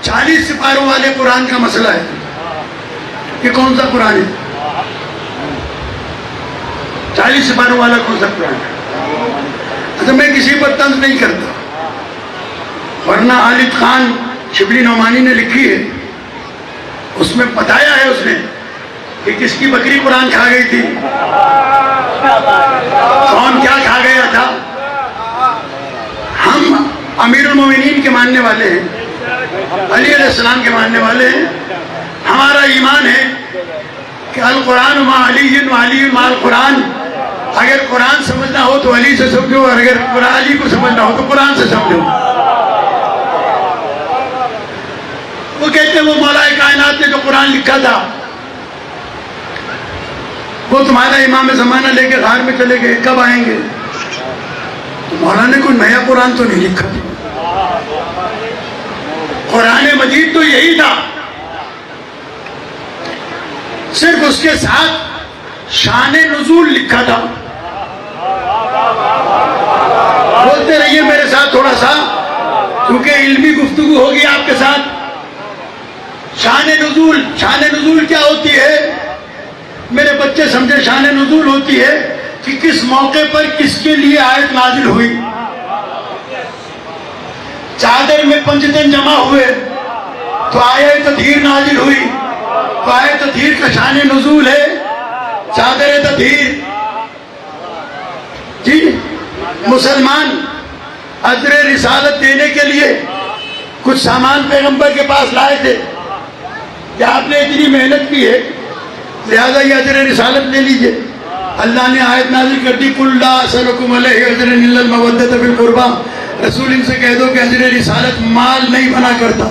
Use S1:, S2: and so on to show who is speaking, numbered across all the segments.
S1: 40 سپاروں والے قرآن کا مسئلہ ہے کہ کون سا قرآن ہے؟ 40 سپاروں والا کون سا قرآن ہے؟ اچھا میں کسی پر طنز نہیں کرتا، ورنہ خالد خان شبلی نعمانی نے لکھی ہے، اس میں بتایا ہے اس نے کہ کس کی بکری قرآن کھا گئی تھی، کون کیا کھا گیا تھا۔ ہم امیر المومنین کے ماننے والے ہیں، علی علیہ السلام کے ماننے والے ہیں، ہمارا ایمان ہے کہ القرآن مع علی و علی مع القرآن، اگر قرآن سمجھنا ہو تو علی سے سمجھو، اور اگر علی کو سمجھنا ہو تو قرآن سے سمجھو۔ وہ کہتے ہیں وہ مولا کائنات نے جو قرآن لکھا تھا وہ تمہارا امام زمانہ لے کے غار میں چلے گئے، کب آئیں گے؟ تو مولا نے کوئی نیا قرآن تو نہیں لکھا، قرآن مجید تو یہی تھا، صرف اس کے ساتھ شان نزول لکھا تھا۔ بولتے رہیے میرے ساتھ تھوڑا سا، کیونکہ علمی گفتگو ہوگی آپ کے ساتھ۔ شان نزول کیا ہوتی ہے؟ میرے بچے سمجھے، شان نزول ہوتی ہے کہ کس موقع پر کس کے لیے آیت نازل ہوئی۔ چادر میں 5 دن جمع ہوئے تو آیت تطہیر نازل ہوئی، تو آیت تطہیر کا شان نزول ہے چادر تطہیر۔ جی مسلمان اجر رسالت دینے کے لیے کچھ سامان پیغمبر کے پاس لائے تھے کہ آپ نے اتنی محنت کی ہے لہذا یہ اجر رسالت لے لیجئے۔ اللہ نے آیت نازل کر دی قُلْ لَا أَسْأَلُكُمْ عَلَيْهِ أَجْرًا إِلَّا الْمَوَدَّةَ فِي الْقُرْبَى، رسول ان سے کہہ دو کہ اجر رسالت مال نہیں بنا کرتا،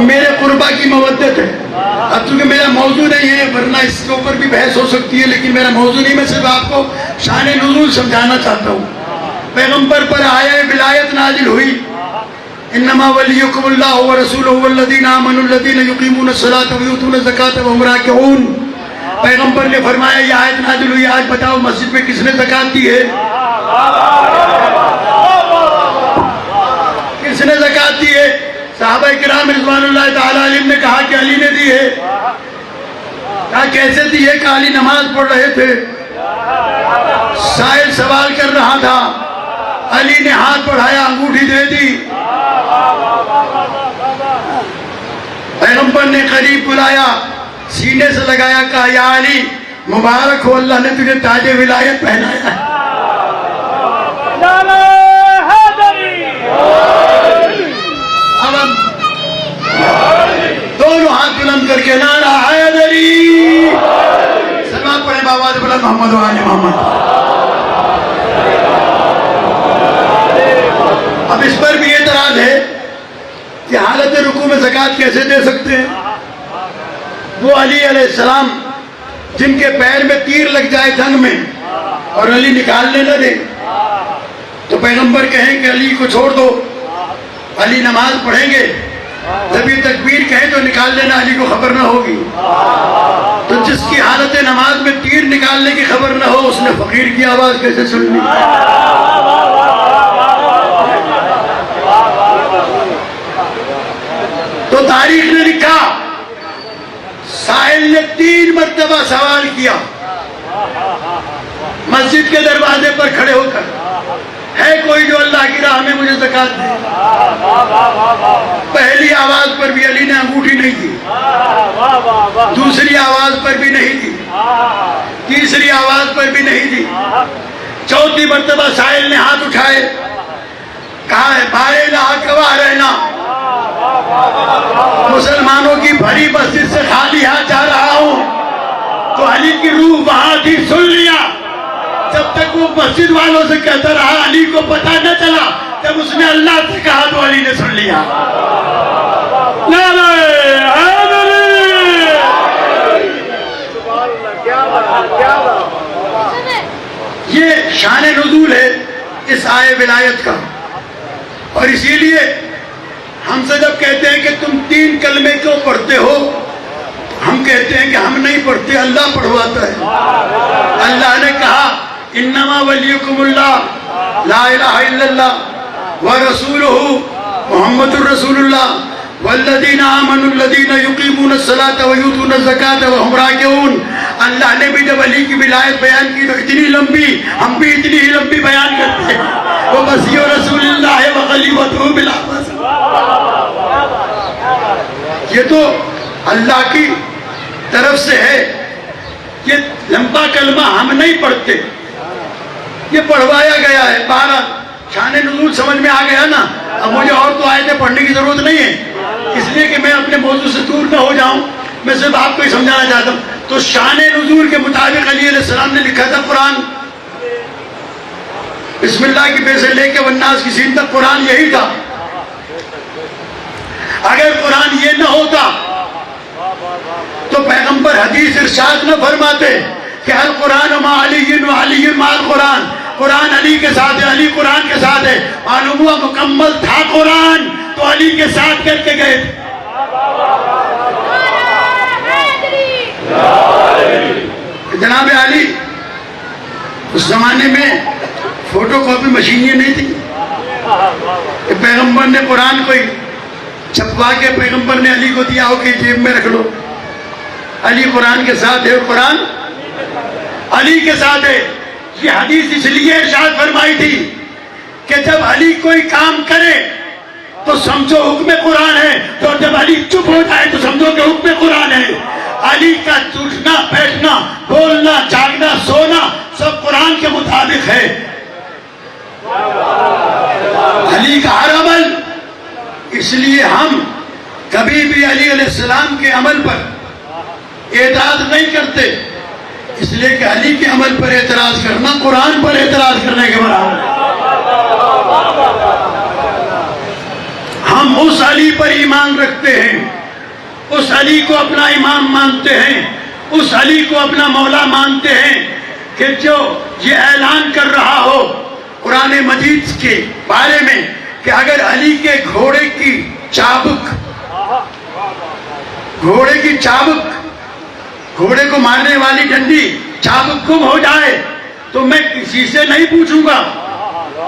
S1: میرے قربا کی مودت ہے۔ اب چونکہ میرا موضوع نہیں ہے، ورنہ اس کے اوپر بھی بحث ہو سکتی ہے، لیکن میرا موضوع نہیں، میں صرف آپ کو شان نزول سمجھانا چاہتا ہوں۔ پیغمبر پر آیہ ولایت نازل ہوئی، انما ولیکم اللہ ورسولہ والذین آمنوا الذین یقیمون الصلاۃ ویؤتون الزکاۃ وہم راکعون۔ پیغمبر نے فرمایا یہ آیت نازل ہوئی، آج بتاؤ مسجد میں کس نے زکات دی ہے؟ کس نے زکات دی ہے؟ صحابہ کرام رضوان اللہ تعالی علیہم نے کہا کہ علی نے دی ہے۔ کہا کیسے دی ہے؟ کہ علی نماز پڑھ رہے تھے، سائل سوال کر رہا تھا، علی نے ہاتھ بڑھایا، انگوٹھی دے دی، پیغمبر نے قریب بلایا، سینے سے لگایا، کہا یا علی مبارک ہو، اللہ نے تجھے تاج ولایت پہنایا ہے۔ اب دونوں ہاتھ بلند کر کے نعرہ حیدری، سلام پڑھیں باواز بلند محمد و آل محمد۔ اب اس پر بھی اعتراض ہے کہ حالت رکوع میں زکوٰۃ کیسے دے سکتے ہیں؟ وہ علی علیہ السلام جن کے پیر میں تیر لگ جائے جنگ میں اور علی نکالنے نہ دے تو پیغمبر کہیں کہ علی کو چھوڑ دو، علی نماز پڑھیں گے، جب یہ تکبیر کہیں تو نکال لینا، علی کو خبر نہ ہوگی۔ تو جس کی حالت نماز میں تیر نکالنے کی خبر نہ ہو اس نے فقیر کی آواز کیسے سن لی؟ تو تاریخ نے لکھا سائل نے 3 مرتبہ سوال کیا مسجد کے دروازے پر کھڑے ہو کر، ہے کوئی جو اللہ کی راہ میں مجھے زکات دے؟ پہلی آواز پر بھی علی نے انگوٹھی نہیں دی، دوسری آواز پر بھی نہیں دی، تیسری آواز پر بھی نہیں دی، چوتھی مرتبہ سائل نے ہاتھ اٹھائے، کہا ہے بھائی لا گواہ رہنا، مسلمانوں کی بھری مسجد سے خالی ہاتھ جا رہا ہوں۔ تو علی کی روح وہاں تھی، سن لیا، جب تک وہ مسجد والوں سے کہتا رہا علی کو پتہ نہ چلا، جب اس نے اللہ سے کہا تو علی نے سن لیا۔ یہ شان نزول ہے اس آئے ولایت کا، اور اسی لیے ہم سے جب کہتے ہیں کہ تم 3 کلمے کیوں پڑھتے ہو، ہم کہتے ہیں کہ ہم نہیں پڑھتے، اللہ پڑھواتا ہے۔ اللہ نے کہا انما ولیکم اللہ لا الہ الا اللہ ورسولہ محمد الرسول اللہ والذین آمنوا الذین یقیمون الصلاة ویؤتون الزکاة وہم راکعون. اللہ نے بھی جب علی کی ولایت بیان کی تو اتنی لمبی، ہم بھی اتنی ہی لمبی بیان کرتے ہیں. وَمَسِيحُ رسول اللہ وَخَلِيفَتُهُ بِالْعَبَاسِ. یہ تو اللہ کی طرف سے ہے. یہ لمبا کلمہ ہم نہیں پڑھتے، یہ پڑھوایا گیا ہے. بارہ شان نزول سمجھ میں آ گیا نا. اب مجھے اور تو آیتیں پڑھنے کی ضرورت نہیں ہے، اس لیے کہ میں اپنے موضوع سے دور نہ ہو جاؤں. میں صرف آپ کو ہی سمجھانا چاہتا ہوں. تو شان نزول کے مطابق علی علیہ السلام نے لکھا تھا قرآن. بسم اللہ کی بے سے لے کے والناس کی سین تک قرآن یہی تھا. اگر قرآن یہ نہ ہوتا تو پیغمبر حدیث ارشاد نہ فرماتے کہ القرآن مع علی و علی مع القرآن. قرآن علی کے ساتھ ہے، علی قرآن کے ساتھ ہے. معلوم ہوا مکمل تھا قرآن تو علی کے ساتھ کر کے گئے تھے. جناب علی اس زمانے میں فوٹو کاپی مشینیں نہیں تھی کہ پیغمبر نے قرآن کو چھپوا کے پیغمبر نے علی کو دیا ہو کہ جیب میں رکھ لو. علی قرآن کے ساتھ ہے اور قرآن علی کے ساتھ ہے. یہ حدیث اس لیے ارشاد فرمائی تھی کہ جب علی کوئی کام کرے تو سمجھو حکم قرآن ہے، تو جب علی چپ ہو جائے تو سمجھو کہ حکم قرآن ہے. علی کا اٹھنا بیٹھنا بولنا جاگنا سونا سب قرآن کے مطابق ہے. علی کا ہر عمل. اس لیے ہم کبھی بھی علی علیہ السلام کے عمل پر اعتراض نہیں کرتے، اس لیے کہ علی کے عمل پر اعتراض کرنا قرآن پر اعتراض کرنے کے برابر ہے. ہم اس علی پر ایمان رکھتے ہیں، اس علی کو اپنا امام مانتے ہیں، اس علی کو اپنا مولا مانتے ہیں کہ جو یہ اعلان کر رہا ہو قرآن مجید کے بارے میں کہ اگر علی کے گھوڑے کی چابک، گھوڑے کو مارنے والی ڈنڈی چابک گم ہو جائے تو میں کسی سے نہیں پوچھوں گا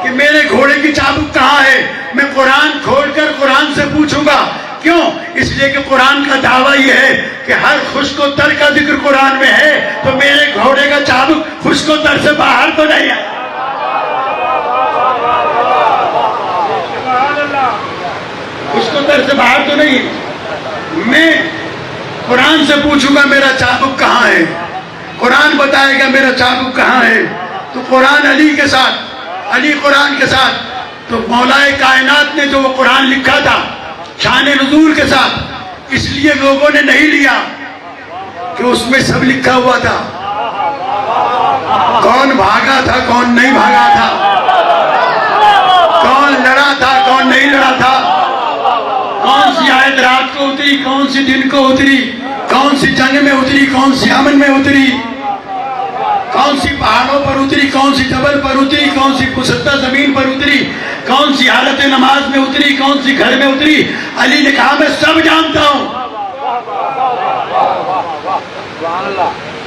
S1: کہ میرے گھوڑے کی چابک کہاں ہے. میں قرآن کھول کر قرآن سے پوچھوں گا. کیوں؟ اس لیے کہ قرآن کا دعویٰ یہ ہے کہ ہر خشک و تر کا ذکر قرآن میں ہے، تو میرے گھوڑے کا چابک خشک و تر سے باہر تو نہیں ہے. خشک و تر سے باہر تو نہیں ہے. میں قرآن سے پوچھوں گا میرا چابک کہاں ہے، قرآن بتائے گا میرا چابک کہاں ہے. تو قرآن علی کے ساتھ، علی قرآن کے ساتھ. تو مولا کائنات نے جو وہ قرآن لکھا تھا شان نزول کے ساتھ، اس لیے لوگوں نے نہیں لیا کہ اس میں سب لکھا ہوا تھا. کون بھاگا تھا کون نہیں بھاگا تھا، کون لڑا تھا کون نہیں لڑا تھا، کون سی آیت رات کو اتری کون سی دن کو اتری، کون سی جنگ میں اتری کون سی امن میں اتری، کون سی پہاڑوں پر اتری کون سی جبل پر اتری، کون سی کشادہ زمین پر اتری، کون سی حالت نماز میں اتری کون سی گھر میں اتری. علی نے کہا میں سب جانتا ہوں.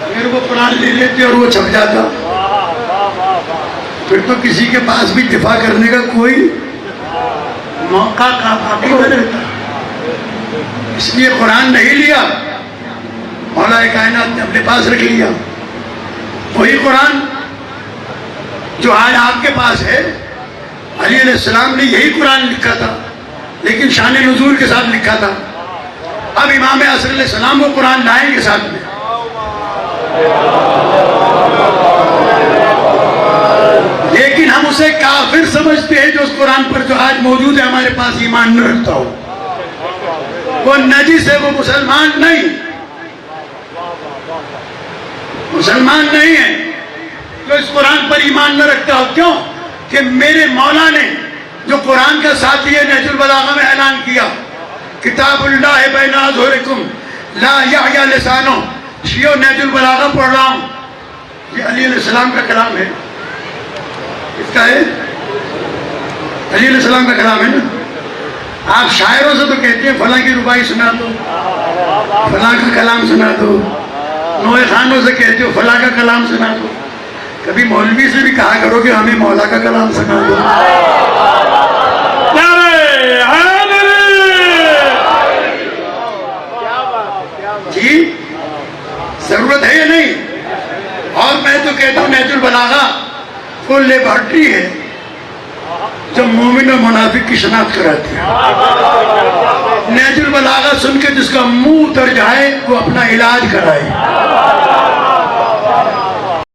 S1: اگر وہ قرآن لے لیتے اور وہ چھپ جاتا پھر تو کسی کے پاس بھی دفاع کرنے کا کوئی موقع کا باقی نہ رہتا. اس لیے قرآن نہیں لیا، مولا کائنات نے اپنے پاس رکھ لیا. وہی قرآن جو آج آپ کے پاس ہے، علی علیہ السلام نے یہی قرآن لکھا تھا لیکن شان نزول کے ساتھ لکھا تھا. اب امام عصر علیہ السلام وہ قرآن لائیں گے ساتھ میں. لیکن ہم اسے کافر سمجھتے ہیں جو اس قرآن پر جو آج موجود ہے ہمارے پاس ایمان نہ رکھتا ہو. وہ نجس ہے، وہ مسلمان نہیں، مسلمان نہیں ہے جو اس قرآن پر ایمان نہ رکھتا ہو. کیوں کہ میرے مولا نے جو قرآن کا ساتھی ہے نہج البلاغہ میں اعلان کیا کتاب اللہ بین اظہرکم لا یعی لسانہ. شیعہ نہج البلاغہ پڑھ رہا ہوں، یہ علی علیہ السلام کا کلام ہے. اس کا ہے علی علیہ السلام کا کلام ہے نا. آپ شاعروں سے تو کہتے ہیں فلاں کی ربائی سنا دو، فلاں کا کلام سنا دو، نوئے خانوں سے کہتے ہو فلاں کا کلام سنا دو. کبھی مولوی سے بھی کہا کرو کہ ہمیں مولا کا کلام سنا دو. جی ضرورت ہے یا نہیں؟ اور میں تو کہتا ہوں نہج البلاغہ وہ لیبارٹری ہے جو مومن و منافق کی شناخت کراتی ہے. نہج البلاغہ سن کے جس کا منہ اتر جائے وہ اپنا علاج کرائے.